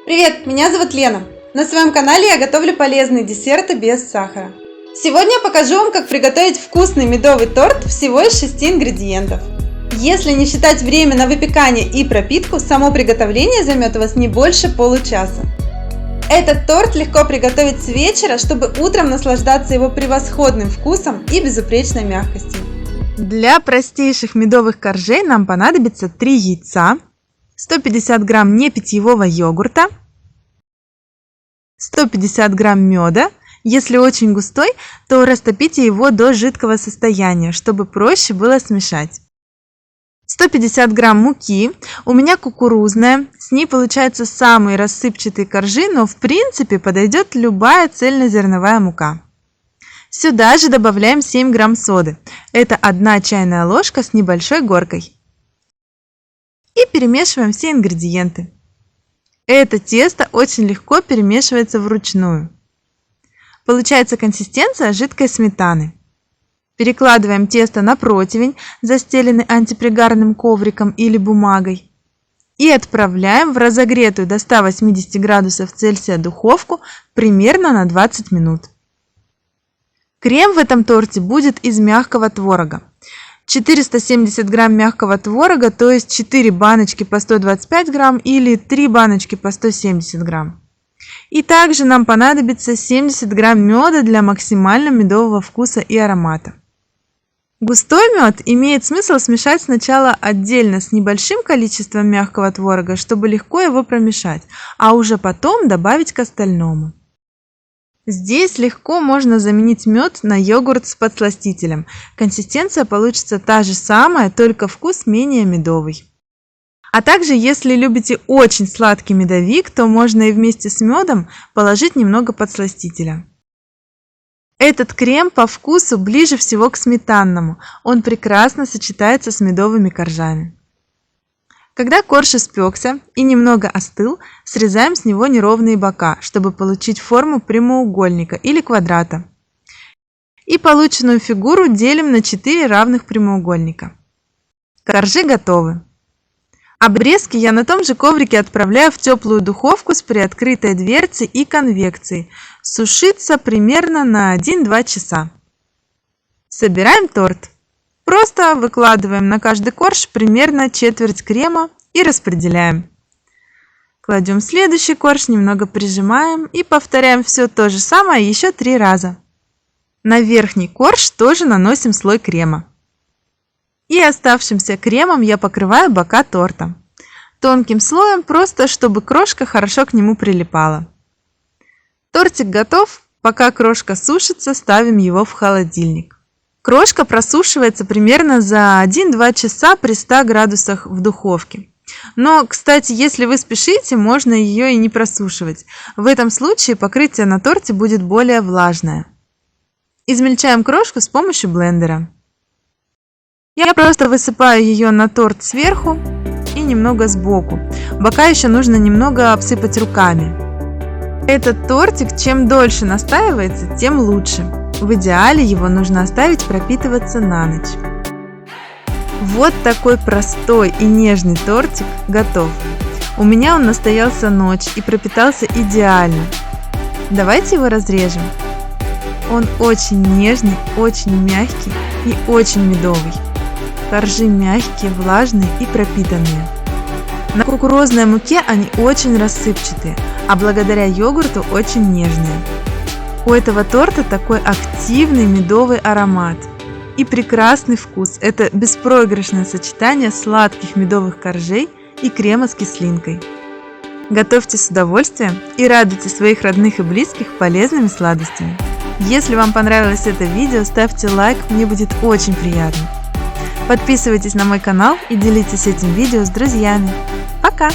Привет, меня зовут Лена. На своем канале я готовлю полезные десерты без сахара. Сегодня я покажу вам, как приготовить вкусный медовый торт всего из 6 ингредиентов. Если не считать время на выпекание и пропитку, само приготовление займет у вас не больше получаса. Этот торт легко приготовить с вечера, чтобы утром наслаждаться его превосходным вкусом и безупречной мягкостью. Для простейших медовых коржей нам понадобится 3 яйца, 150 грамм непитьевого йогурта, 150 грамм меда. Если очень густой, то растопите его до жидкого состояния, чтобы проще было смешать. 150 грамм муки. У меня кукурузная, с ней получаются самые рассыпчатые коржи, но в принципе подойдет любая цельнозерновая мука. Сюда же добавляем 7 грамм соды. Это 1 чайная ложка с небольшой горкой. И перемешиваем все ингредиенты. Это тесто очень легко перемешивается вручную. Получается консистенция жидкой сметаны. Перекладываем тесто на противень, застеленный антипригарным ковриком или бумагой, и отправляем в разогретую до 180 градусов Цельсия духовку примерно на 20 минут. Крем в этом торте будет из мягкого творога. 470 грамм мягкого творога, то есть 4 баночки по 125 грамм или 3 баночки по 170 грамм. И также нам понадобится 70 грамм меда для максимально медового вкуса и аромата. Густой мед имеет смысл смешать сначала отдельно с небольшим количеством мягкого творога, чтобы легко его промешать, а уже потом добавить к остальному. Здесь легко можно заменить мед на йогурт с подсластителем. Консистенция получится та же самая, только вкус менее медовый. А также, если любите очень сладкий медовик, то можно и вместе с медом положить немного подсластителя. Этот крем по вкусу ближе всего к сметанному. Он прекрасно сочетается с медовыми коржами. Когда корж испекся и немного остыл, срезаем с него неровные бока, чтобы получить форму прямоугольника или квадрата. И полученную фигуру делим на 4 равных прямоугольника. Коржи готовы. Обрезки я на том же коврике отправляю в теплую духовку с приоткрытой дверцей и конвекцией. Сушиться примерно на 1-2 часа. Собираем торт. Просто выкладываем на каждый корж примерно четверть крема и распределяем. Кладем следующий корж, немного прижимаем и повторяем все то же самое еще 3 раза. На верхний корж тоже наносим слой крема. И оставшимся кремом я покрываю бока торта. Тонким слоем, просто чтобы крошка хорошо к нему прилипала. Тортик готов. Пока крошка сушится, ставим его в холодильник. Крошка просушивается примерно за 1-2 часа при 100 градусах в духовке. Но, кстати, если вы спешите, можно ее и не просушивать. В этом случае покрытие на торте будет более влажное. Измельчаем крошку с помощью блендера. Я просто высыпаю ее на торт сверху и немного сбоку. Бока еще нужно немного обсыпать руками. Этот тортик чем дольше настаивается, тем лучше. В идеале его нужно оставить пропитываться на ночь. Вот такой простой и нежный тортик готов. У меня он настоялся ночь и пропитался идеально. Давайте его разрежем. Он очень нежный, очень мягкий и очень медовый. Коржи мягкие, влажные и пропитанные. На кукурузной муке они очень рассыпчатые, а благодаря йогурту очень нежные. У этого торта такой активный медовый аромат и прекрасный вкус. Это беспроигрышное сочетание сладких медовых коржей и крема с кислинкой. Готовьте с удовольствием и радуйте своих родных и близких полезными сладостями. Если вам понравилось это видео, ставьте лайк, мне будет очень приятно. Подписывайтесь на мой канал и делитесь этим видео с друзьями. Пока!